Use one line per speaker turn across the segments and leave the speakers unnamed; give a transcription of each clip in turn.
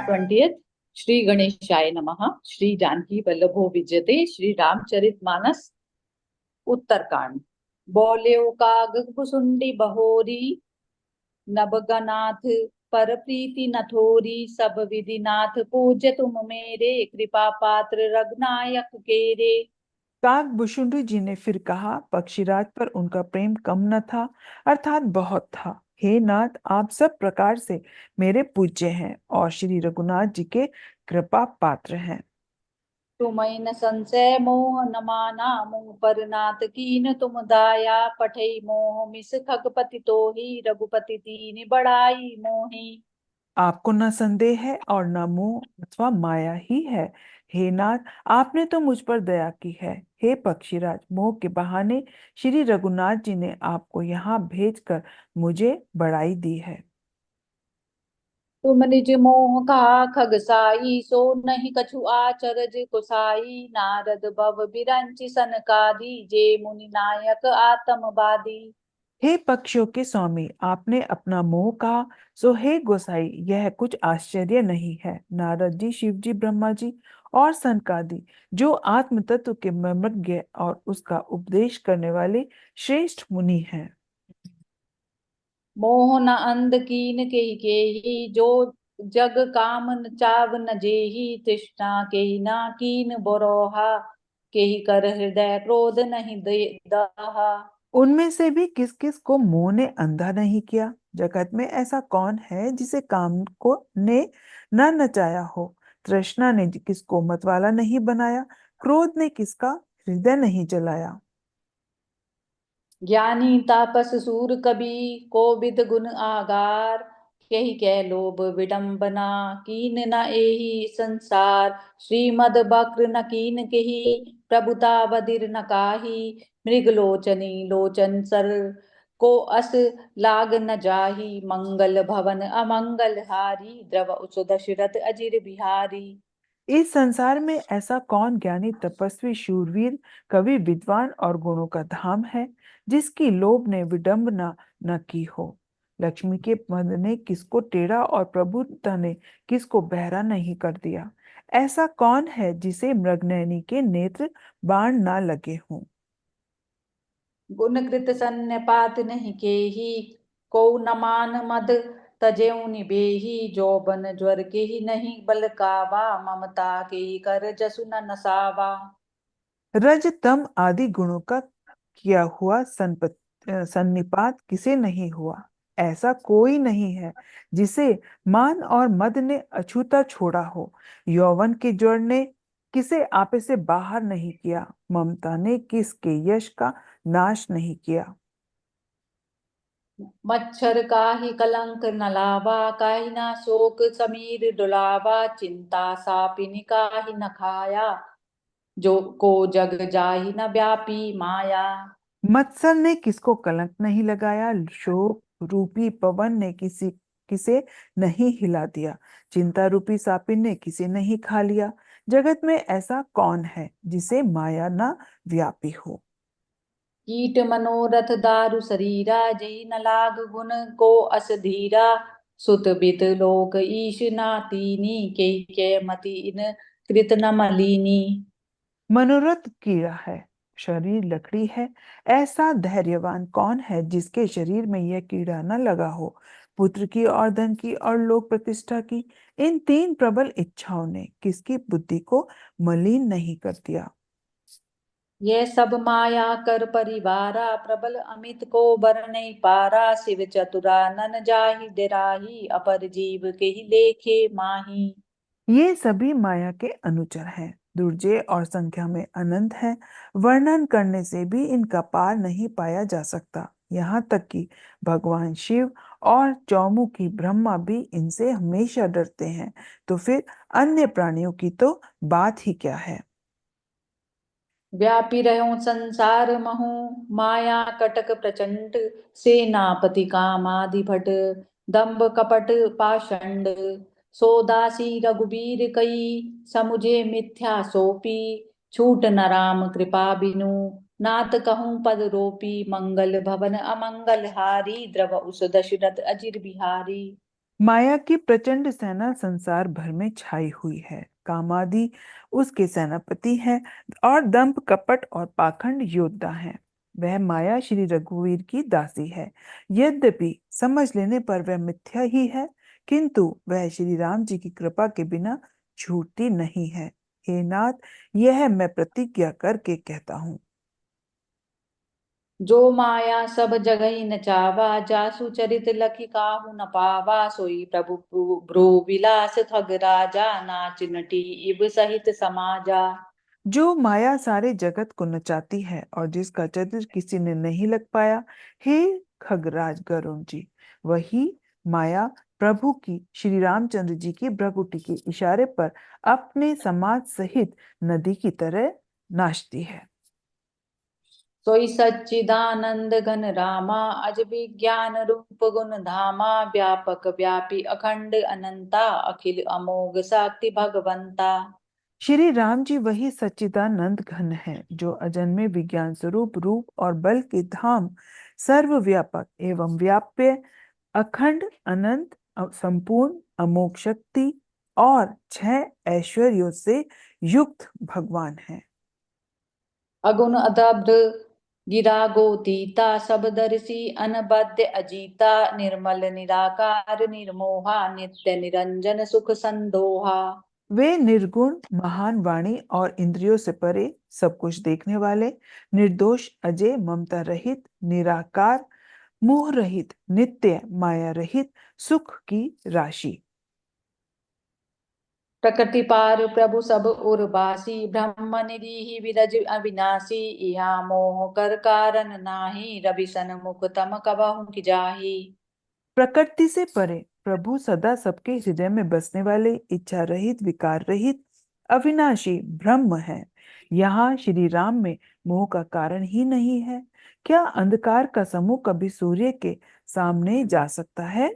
20th। Shri गणेशाय नमः। श्री जानकी वल्लभो विजयते। श्री रामचरितमानस उत्तरकांड। बोल्यो काग कुसुंडी बहोरी, नबगनाथ पर प्रीति न थोरी। सब विधि नाथ पूज्य तुम मेरे, कृपा पात्र रघुनायक केरे।
काकभूषुंडी जी ने फिर कहा, पक्षीराज पर उनका प्रेम कम न था, अर्थात बहुत था। हे नाथ, आप सब प्रकार से मेरे पूज्य हैं और श्री रघुनाथ जी के कृपा पात्र हैं।
तुम्हें न संशय मोह न माना, मुँह पर नाथ कीन तुम दाया। पठई मोह मिस खगपति तोहि, रघुपति दीन बड़ाई मोहि।
आपको न संदेह है और न मोह अथवा माया ही है। हे नाथ, आपने तो मुझ पर दया की है। हे पक्षीराज, मोह के बहाने श्री रघुनाथ जी ने आपको यहाँ भेजकर मुझे बड़ाई दी है।
तुम निज मोह कहा खगसाई, सो नहीं कछु आचरज कुसाई। नारद भव बिरंचि सनकादि, जे मुनि नायक आत्मवादी।
हे पक्षियों के स्वामी, आपने अपना मोह कहा, सो हे गोसाई, यह कुछ आश्चर्य नहीं है। नारद जी, शिव जी, ब्रह्मा जी और सनकादि, जो आत्म तत्व के मर्मज्ञ और उसका उपदेश करने वाले श्रेष्ठ मुनि हैं।
मोह न अंध कीन केहि, जो जग काम न चाव न जेहि। तृष्णा केहि ना कीन बरोहा, केहि कर हृदय क्रोध नहीं दहा।
उनमें से भी किस किस को मोह ने अंधा नहीं किया। जगत में ऐसा कौन है जिसे काम को ने न नचाया हो। तृष्णा ने किसको मतवाला नहीं बनाया, क्रोध ने किसका हृदय नहीं जलाया।
ज्ञानी तापस सूर कवि, कोविद गुण आगार। केहि कै लोभ विडम्बना, कीन न एहि संसार। श्रीमद बक्र न कीन केहि, प्रभुता बधिर न काही। मृग लोचनी लोचन सर, को अस लाग न जाही। मंगल भवन अमंगल हारी, द्रव उस दशरथ अजिर बिहारी।
इस संसार में ऐसा कौन ज्ञानी तपस्वी शूरवीर कवि विद्वान और गुणों का धाम है, जिसकी लोभ ने विडंबना न की हो। लक्ष्मी के मद ने किसको टेढ़ा और प्रभुता ने किसको बहरा नहीं कर दिया। ऐसा कौन है जिसे मृगनयनी के नेत्र बाण ना लगे हों।
गुण कृत सन्न्यपात नहीं केहि, को न मान मद तजेऊ निबेहि। जोबन ज्वर केहि नहीं बल कावा, ममता केहि कर जसु न नसावा।
रज तम आदि गुणों का किया हुआ सन्निपात किसे नहीं हुआ। ऐसा कोई नहीं है जिसे मान और मद ने अछूता छोड़ा हो। यौवन के ज्वर ने किसे आपे से बाहर नहीं किया। ममता ने किसके यश का नाश नहीं किया।
मच्छर काहि कलंक न लावा, काहि न शोक समीर डुलावा। चिंता सापिनी काहि न खाया, जो को जग जाहि न व्यापी माया।
मत्सर ने किसको कलंक नहीं लगाया। शोक रूपी पवन ने किसे नहीं हिला दिया। चिंता रूपी सापिन ने किसे नहीं खा लिया। जगत में ऐसा कौन है जिसे माया न व्यापी हो।
कीट मनोरथ दारु शरीरा, जई न लाग गुण को अस धीरा। सुत बित लोक ईश नातीनी, के मति इन कृत न मलीनी।
मनोरथ कीड़ा है, शरीर लकड़ी है। ऐसा धैर्यवान कौन है जिसके शरीर में यह कीड़ा न लगा हो। पुत्र की और धन की और लोक प्रतिष्ठा की, इन तीन प्रबल इच्छाओं ने किसकी बुद्धि को मलिन नहीं कर दिया।
ये सब माया कर परिवारा, प्रबल अमित को बर नहीं पारा। शिव चतुरा नन जाहि डेराही, अपर जीव के ही लेखे माही।
ये सभी माया के अनुचर हैं, दुर्जय और संख्या में अनंत है। वर्णन करने से भी इनका पार नहीं पाया जा सकता। यहाँ तक कि भगवान शिव और चौमुखी ब्रह्मा भी इनसे हमेशा डरते हैं, तो फिर अन्य प्राणियों की तो बात ही क्या है।
व्यापी रहो संसार महु, माया कटक प्रचंड। सेनापति कामादि भट, दंभ कपट पाषंड। सोदासी रघुबीर कई, समुझे मिथ्या सोपी। छूट न राम कृपा बिनु, नात कहूँ पद रोपी। मंगल भवन अमंगल हारी, द्रव उस दशरथ अजिर बिहारी।
माया की प्रचंड सेना संसार भर में छाई हुई है। कामादि उसके सेनापति हैं और दंभ कपट और पाखंड योद्धा हैं। वह माया श्री रघुवीर की दासी है। यद्यपि समझ लेने पर वह मिथ्या ही है, किंतु वह श्री राम जी की कृपा के बिना छूटती नहीं है। हे नाथ, यह मैं प्रतिज्ञा करके कहता हूँ।
जो माया सब जगहि नचावा, जासु चरित लखि काहू न पावा, सोई प्रभु भ्रू विलास ठग राजा, नाच नटी इब सहित समाजा।
जो माया सारे जगत को नचाती है और जिसका चित्र किसी ने नहीं लग पाया, हे खगराज गरुण जी, वही माया प्रभु की श्री रामचंद्र जी की भ्रगुटी के इशारे पर अपने समाज सहित नदी की तरह नाचती है।
सोई सच्चिदानंद घन रामा, अज विज्ञान रूप गुण धामा, व्यापक व्यापी अखंड अनंता, अखिल अमोघ शक्ति भगवंता।
श्री राम जी वही सच्चिदानंद घन है, जो अजन्मे विज्ञान स्वरूप रूप और बल के धाम, सर्वव्यापक एवं व्याप्य, अखंड अनंत संपूर्ण अमोघ शक्ति और 6 ऐश्वर्यों से युक्त भगवान है।
अगुण अदब्ध गिरा गोतीता, सब दर्शी अनबद्ध अजीता, निर्मल निराकार निर्मोहा, नित्य निरंजन सुख संदोहा।
वे निर्गुण महान वाणी और इंद्रियों से परे, सब कुछ देखने वाले, निर्दोष अजय ममता रहित, निराकार मोह रहित, नित्य माया रहित, सुख की राशि।
प्रकृति पार प्रभु सब उर्वासी, ब्रह्म निरीहि विरज अविनाशी, इहा मोह कर कारण नाही, रवि सन्मुख तम कबहु की जाही।
प्रकृति से परे प्रभु सदा सबके हृदय में बसने वाले, इच्छा रहित, विकार रहित, अविनाशी ब्रह्म है। यहाँ श्री राम में मोह का कारण ही नहीं है। क्या अंधकार का समूह कभी सूर्य के सामने जा सकता है?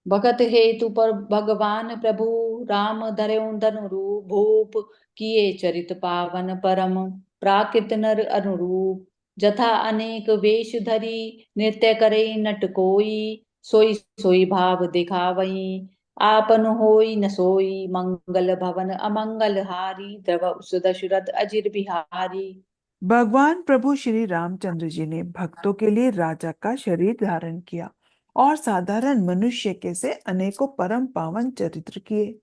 भगत हेतु पर भगवान प्रभु, राम धरऊ धनु भूप, किए चरित पावन परम, प्राकृत नर अनुरूप, जथा अनेक वेश धरी, नृत्य करे नट कोई, सोई सोई भाव दिखावई, आपन होई न सोई, मंगल भवन अमंगल हारी, द्रव सुदशरथ अजिर बिहारी।
भगवान प्रभु श्री रामचंद्र जी ने भक्तों के लिए राजा का शरीर धारण किया और साधारण मनुष्य के से अनेकों परम पावन चरित्र किए।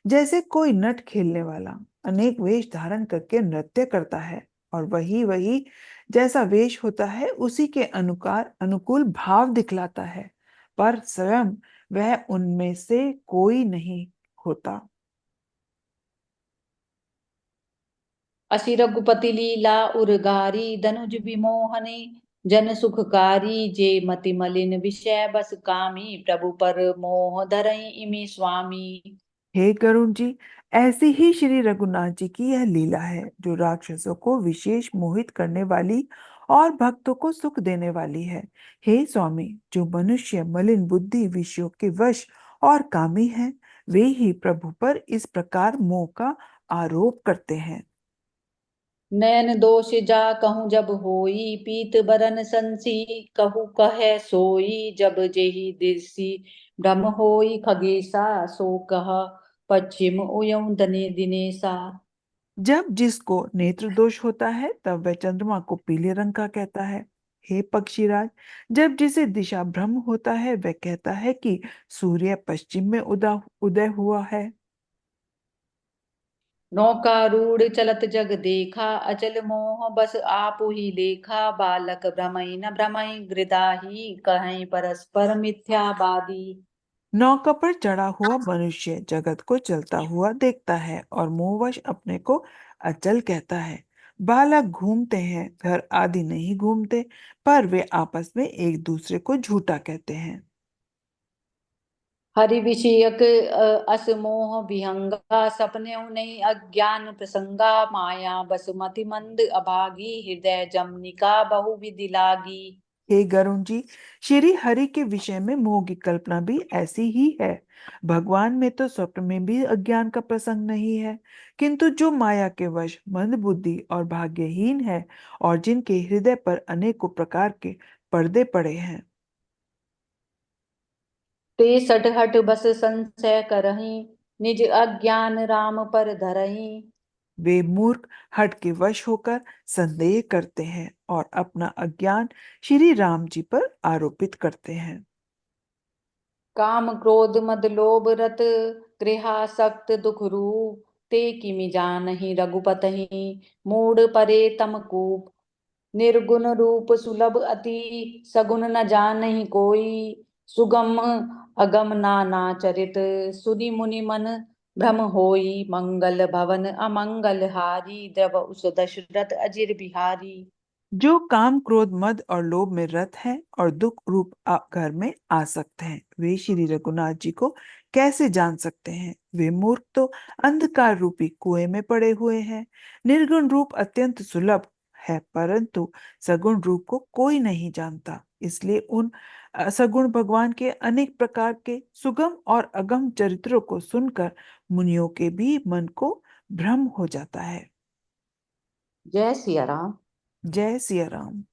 जैसे कोई नट खेलने वाला अनेक वेश धारण करके नृत्य करता है, और वही वही जैसा वेश होता है उसी के अनुकार अनुकूल भाव दिखलाता है, पर स्वयं वह उनमें से कोई नहीं होता।
असी रघुपति लीला उरगारी, धनुज विमोहने जन सुखकारी, जे मति मलिन विषय बस कामी, प्रभु पर मोह धरई इमे स्वामी।
हे करुण जी, ऐसी ही श्री रघुनाथ जी की यह लीला है, जो राक्षसों को विशेष मोहित करने वाली और भक्तों को सुख देने वाली है। हे स्वामी, जो मनुष्य मलिन बुद्धि विषयों के वश और कामी हैं, वे ही प्रभु पर इस प्रकार मोह का आरोप करते हैं।
नयन दोष जा कहूँ जब होई, पीत बरन संसी कहू कह सोई, जब जेहि दिसी भ्रम होई खगेसा, सो कह पश्चिम उयऊ दने दिनेसा।
जब जिसको नेत्र दोष होता है, तब वह चंद्रमा को पीले रंग का कहता है। हे पक्षीराज, जब जिसे दिशा भ्रम होता है, वह कहता है कि सूर्य पश्चिम में उदय हुआ है।
नौकारूढ़ चलत जग देखा, अचल मोह बस आपु ही लेखा, बालक भ्रमई न भ्रमई गृदाही, कहीं परस्पर मिथ्यावादी।
नौका पर चढ़ा हुआ मनुष्य जगत को चलता हुआ देखता है और मोहवश अपने को अचल कहता है। बालक घूमते हैं, घर आदि नहीं घूमते, पर वे आपस में एक दूसरे को झूठा कहते हैं।
हरि विषयक असमोह विहंगा, सपने नहीं अज्ञान प्रसंगा, माया बस मति मंद अभागी, हृदय जमनिका बहु विधि लागी।
हे गरुण जी, श्री हरि के विषय में मोह की कल्पना भी ऐसी ही है। भगवान में तो स्वप्न में भी अज्ञान का प्रसंग नहीं है, किंतु जो माया के वश मंद बुद्धि और भाग्यहीन है, और जिनके हृदय पर अनेकों प्रकार के पर्दे पड़े हैं।
ते सठहठ बस संशय करहीं, निज अज्ञान राम पर धरहीं।
वे मूर्ख हठ के वश होकर संदेह करते हैं और अपना अज्ञान श्री राम जी पर आरोपित करते हैं।
काम क्रोध मद लोभ रत, गृहासक्त दुख रूप। ते किमि जानहि रघुपतहि, मूढ़ परे तम कूप। निर्गुण रूप सुलभ अति, सगुन न जानहि कोई। सुगम अगम नाना चरित, सुनि मुनि मन भ्रम होई। मंगल भवन अमंगल हारी, द्रव उस दशरथ अजिर बिहारी।
जो काम क्रोध मद और लोभ में रत हैं और दुख रूप घर में आसक्त हैं, वे श्री रघुनाथ जी को कैसे जान सकते हैं। वे मूर्ख तो अंधकार रूपी कुएं में पड़े हुए हैं। निर्गुण रूप अत्यंत सुलभ है, परंतु सगुण रूप को कोई नहीं जानता। इसलिए उन सगुण भगवान के अनेक प्रकार के सुगम और अगम चरित्रों को सुनकर मुनियों के भी मन को भ्रम हो जाता है।
जय सिया राम।
जय सिया राम।